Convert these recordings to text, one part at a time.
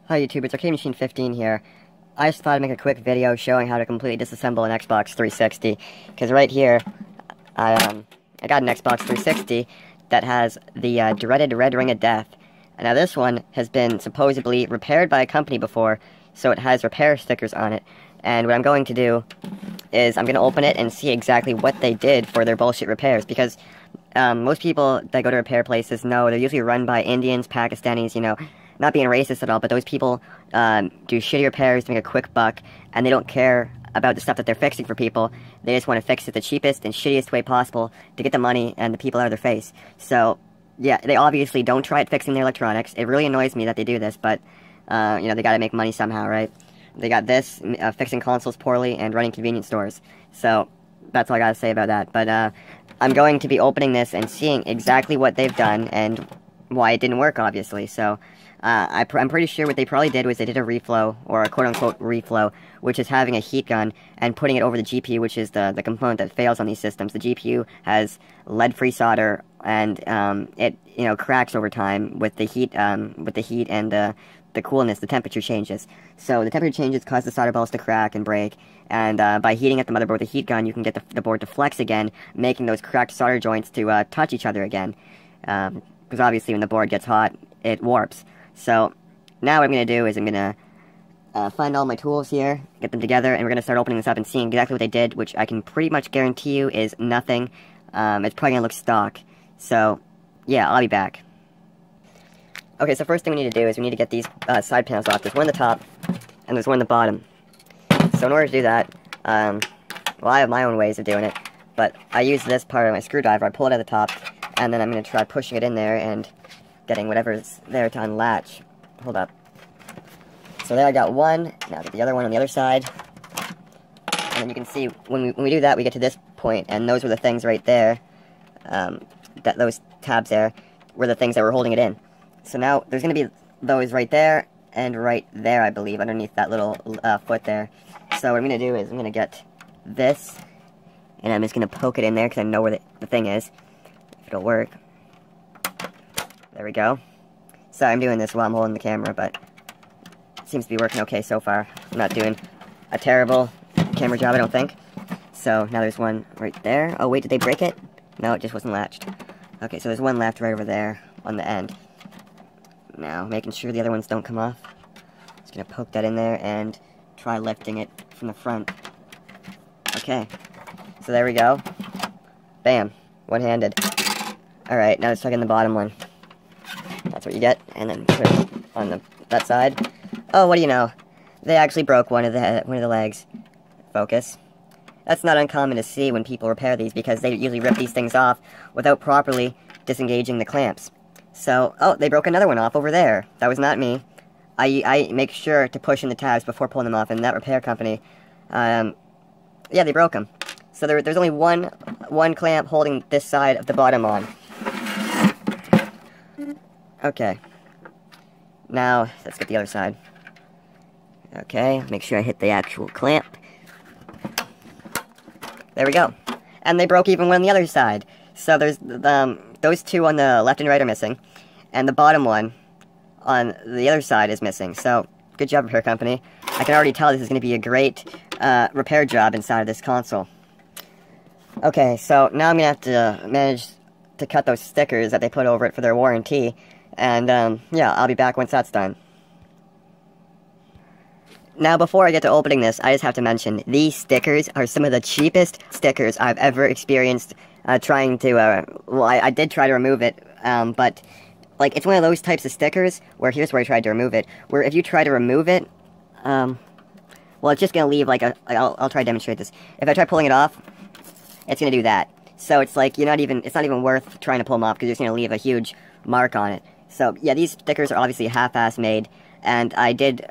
Hi YouTube, it's Arcade Machine 15 here. I just thought I'd make a quick video showing how to completely disassemble an Xbox 360. Because right here, I got an Xbox 360 that has the dreaded red ring of death. And now this one has been supposedly repaired by a company before, so it has repair stickers on it. And what I'm going to do is I'm going to open it and see exactly what they did for their bullshit repairs. Because most people that go to repair places know they're usually run by Indians, Pakistanis, you know, not being racist at all, but those people do shitty repairs to make a quick buck, and they don't care about the stuff that they're fixing for people. They just want to fix it the cheapest and shittiest way possible to get the money and the people out of their face. So, yeah, they obviously don't try at fixing their electronics. It really annoys me that they do this, but, you know, they gotta make money somehow, right? They got this, fixing consoles poorly and running convenience stores. So, that's all I gotta say about that. But, I'm going to be opening this and seeing exactly what they've done and why it didn't work, obviously. So, I'm pretty sure what they probably did was they did a reflow, or a quote-unquote reflow, which is having a heat gun and putting it over the GPU, which is the component that fails on these systems. The GPU has lead-free solder, and it, you know, cracks over time with the heat and the coolness. The temperature changes. So the temperature changes cause the solder balls to crack and break, and by heating up the motherboard with a heat gun, you can get the board to flex again, making those cracked solder joints to touch each other again. Because obviously when the board gets hot, it warps. So, now what I'm going to do is I'm going to find all my tools here, get them together, and we're going to start opening this up and seeing exactly what they did, which I can pretty much guarantee you is nothing. It's probably going to look stock. So, yeah, I'll be back. Okay, so first thing we need to do is we need to get these side panels off. There's one on the top, and there's one on the bottom. So in order to do that, well, I have my own ways of doing it, but I use this part of my screwdriver. I pull it at the top, and then I'm going to try pushing it in there and getting whatever's there to unlatch. Hold up. So there I got one. Now get the other one on the other side. And then you can see, when we do that, we get to this point, and those were the things right there. Those tabs there were the things that were holding it in. So now, there's going to be those right there, and right there, I believe, underneath that little foot there. So what I'm going to do is, I'm going to get this, and I'm just going to poke it in there, because I know where the thing is. If it'll work. There we go. Sorry, I'm doing this while I'm holding the camera, but it seems to be working okay so far. I'm not doing a terrible camera job, I don't think. So, now there's one right there. Oh, wait, did they break it? No, it just wasn't latched. Okay, so there's one left right over there on the end. Now, making sure the other ones don't come off. Just gonna poke that in there and try lifting it from the front. Okay. So there we go. Bam. One-handed. Alright, now let's tuck in the bottom one. That's what you get, and then put it on that side. Oh, what do you know? They actually broke one of the legs. Focus. That's not uncommon to see when people repair these, because they usually rip these things off without properly disengaging the clamps. So, oh, they broke another one off over there. That was not me. I make sure to push in the tabs before pulling them off, and that repair company, yeah, they broke them. So there's only one clamp holding this side of the bottom on. Okay. Now, let's get the other side. Okay, make sure I hit the actual clamp. There we go. And they broke even one on the other side. So there's, those two on the left and right are missing. And the bottom one on the other side is missing. So, good job, repair company. I can already tell this is going to be a great repair job inside of this console. Okay, so now I'm going to have to manage to cut those stickers that they put over it for their warranty. And, yeah, I'll be back once that's done. Now, before I get to opening this, I just have to mention, these stickers are some of the cheapest stickers I've ever experienced trying to, well, I did try to remove it, but, like, it's one of those types of stickers where, here's where I tried to remove it, where if you try to remove it, well, it's just going to leave, like, I'll try to demonstrate this. If I try pulling it off, it's going to do that. So it's like, it's not even worth trying to pull them off, because you're just going to leave a huge mark on it. So, yeah, these stickers are obviously half-ass made, and I did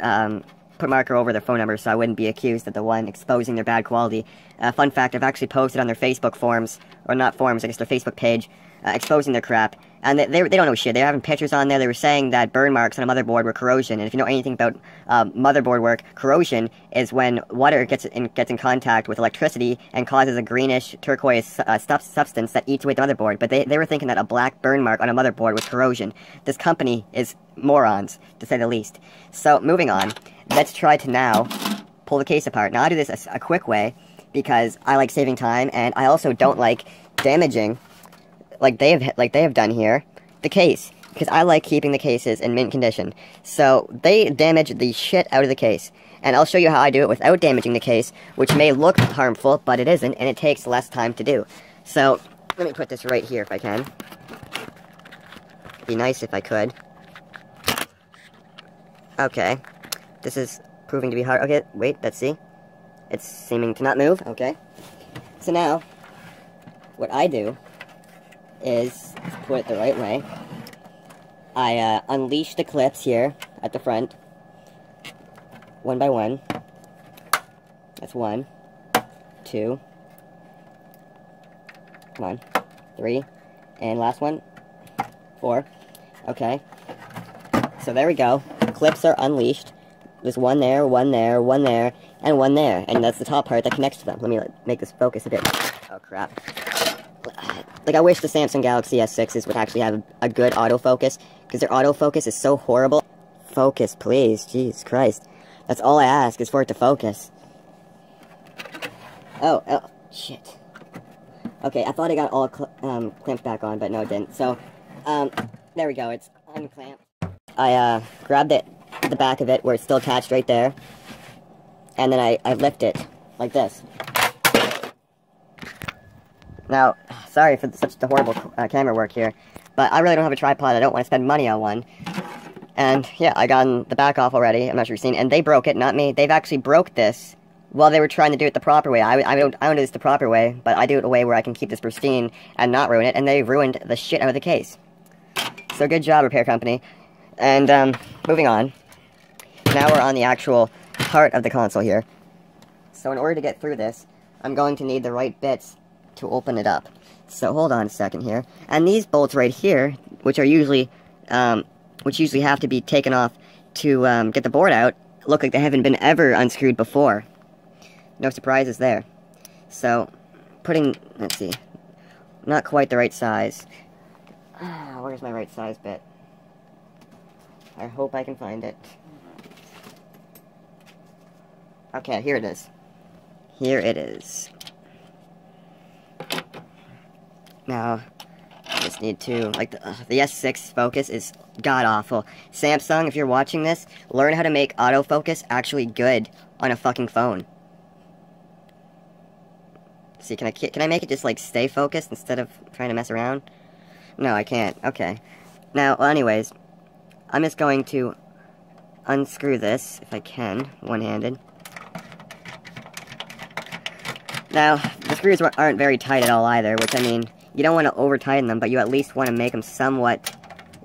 put marker over their phone number so I wouldn't be accused of the one exposing their bad quality. Fun fact, I've actually posted on their Facebook forums, or not forums, I guess their Facebook page, exposing their crap, And they don't know shit. They were having pictures on there. They were saying that burn marks on a motherboard were corrosion. And if you know anything about motherboard work, corrosion is when water gets in contact with electricity and causes a greenish turquoise substance that eats away the motherboard. But they were thinking that a black burn mark on a motherboard was corrosion. This company is morons, to say the least. So, moving on. Let's try to now pull the case apart. Now, I do this a quick way because I like saving time, and I also don't like damaging, like they have done here, the case, because I like keeping the cases in mint condition. So they damage the shit out of the case, and I'll show you how I do it without damaging the case, which may look harmful, but it isn't, and it takes less time to do. So let me put this right here if I can. Be nice if I could. Okay, this is proving to be hard. Okay, wait, let's see. It's seeming to not move. Okay, so now what I do is put it the right way. I unleash the clips here at the front, one by one. That's 1, 2, come on, 3, and last one, 4. Okay, so there we go. The clips are unleashed. There's one there, one there, one there, and one there, and that's the top part that connects to them. Let me make this focus a bit. Oh crap. Like, I wish the Samsung Galaxy S6s would actually have a good autofocus, because their autofocus is so horrible. Focus, please. Jesus Christ. That's all I ask, is for it to focus. Oh, shit. Okay, I thought I got all clamped back on, but no, it didn't. So, there we go. It's unclamped. I, grabbed the back of it, where it's still attached right there, and then I lift it, like this. Now, sorry for such the horrible camera work here, but I really don't have a tripod. I don't want to spend money on one. And, yeah, I got the back off already. I'm not sure you've seen. And they broke it, not me. They've actually broke this while they were trying to do it the proper way. I don't do this the proper way, but I do it a way where I can keep this pristine and not ruin it, and they ruined the shit out of the case. So good job, repair company. And, moving on. Now we're on the actual part of the console here. So in order to get through this, I'm going to need the right bits to open it up. So hold on a second here. And these bolts right here, which are usually, have to be taken off to get the board out, look like they haven't been ever unscrewed before. No surprises there. So, let's see, not quite the right size. Where's my right size bit? I hope I can find it. Okay, here it is. Here it is. Now, I just need to, like, the S6 focus is god-awful. Samsung, if you're watching this, learn how to make autofocus actually good on a fucking phone. See, can I make it just, like, stay focused instead of trying to mess around? No, I can't. Okay. Now, well, anyways, I'm just going to unscrew this, if I can, one-handed. Now, the screws aren't very tight at all either, which, I mean, you don't want to over-tighten them, but you at least want to make them somewhat,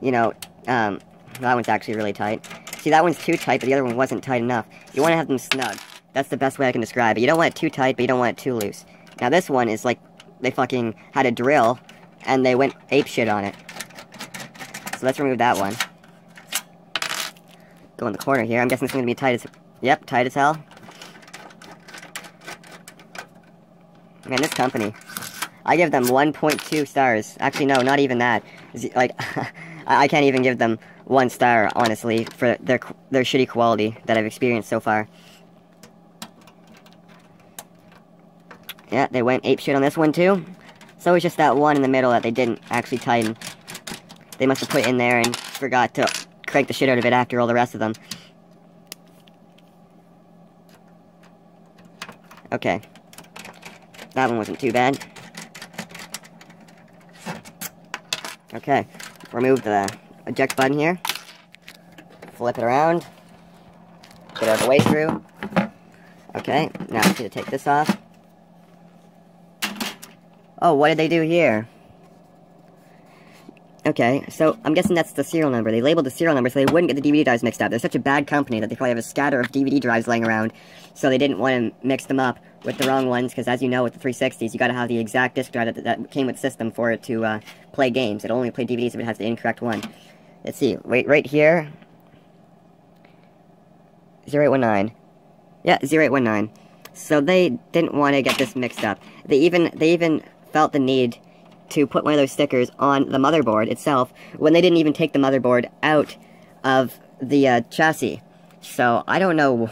you know, that one's actually really tight. See, that one's too tight, but the other one wasn't tight enough. You want to have them snug. That's the best way I can describe it. You don't want it too tight, but you don't want it too loose. Now, this one is like, they fucking had a drill, and they went apeshit on it. So let's remove that one. Go in the corner here. I'm guessing it's going to be tight as... Yep, tight as hell. Man, this company, I give them 1.2 stars. Actually, no, not even that. Like, I can't even give them 1 star, honestly, for their shitty quality that I've experienced so far. Yeah, they went apeshit on this one, too. So it's just that one in the middle that they didn't actually tighten. They must have put it in there and forgot to crank the shit out of it after all the rest of them. Okay. That one wasn't too bad. Okay, remove the eject button here. Flip it around. Get out of the way screw. Okay, now I'm going to take this off. Oh, what did they do here? Okay, so I'm guessing that's the serial number. They labeled the serial number so they wouldn't get the DVD drives mixed up. They're such a bad company that they probably have a scatter of DVD drives laying around, so they didn't want to mix them up with the wrong ones, because as you know, with the 360s, you gotta have the exact disc drive that came with the system for it to play games. It'll only play DVDs if it has the incorrect one. Let's see, wait, right here, 0819. Yeah, 0819. So they didn't want to get this mixed up. They even felt the need to put one of those stickers on the motherboard itself when they didn't even take the motherboard out of the chassis. So I don't know.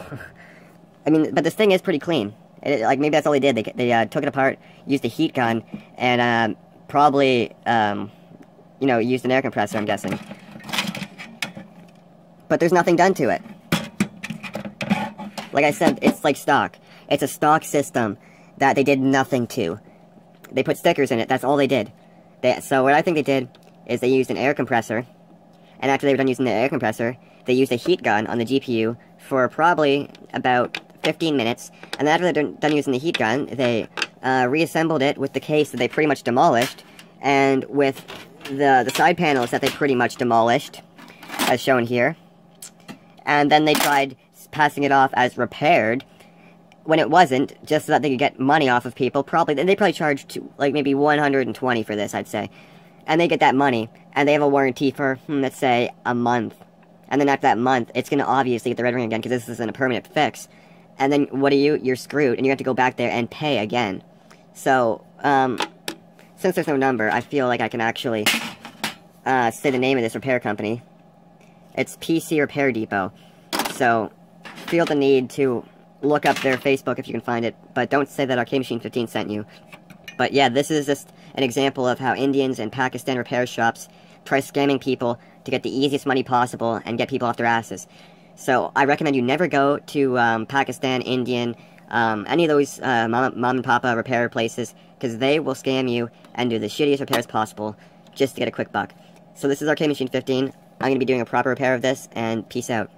I mean, but this thing is pretty clean. Like, maybe that's all they did. They took it apart, used a heat gun, and probably you know, used an air compressor, I'm guessing. But there's nothing done to it. Like I said, it's like stock. It's a stock system that they did nothing to. They put stickers in it, that's all they did. So what I think they did is they used an air compressor, and after they were done using the air compressor, they used a heat gun on the GPU for probably about 15 minutes, and then after they're done using the heat gun, they reassembled it with the case that they pretty much demolished, and with the side panels that they pretty much demolished, as shown here. And then they tried passing it off as repaired, when it wasn't, just so that they could get money off of people. They probably charged, like, maybe 120 for this, I'd say. And they get that money, and they have a warranty for, let's say, a month. And then after that month, it's going to obviously get the red ring again, because this isn't a permanent fix. And then, what do you're screwed, and you have to go back there and pay again. So, since there's no number, I feel like I can actually say the name of this repair company. It's PC Repair Depot. So, feel the need to look up their Facebook if you can find it, but don't say that Arcade Machine 15 sent you. But yeah, this is just an example of how Indians and Pakistan repair shops try scamming people to get the easiest money possible and get people off their asses. So I recommend you never go to Pakistan, Indian, any of those mom and papa repair places, because they will scam you and do the shittiest repairs possible just to get a quick buck. So this is Arcade Machine 15. I'm going to be doing a proper repair of this, and peace out.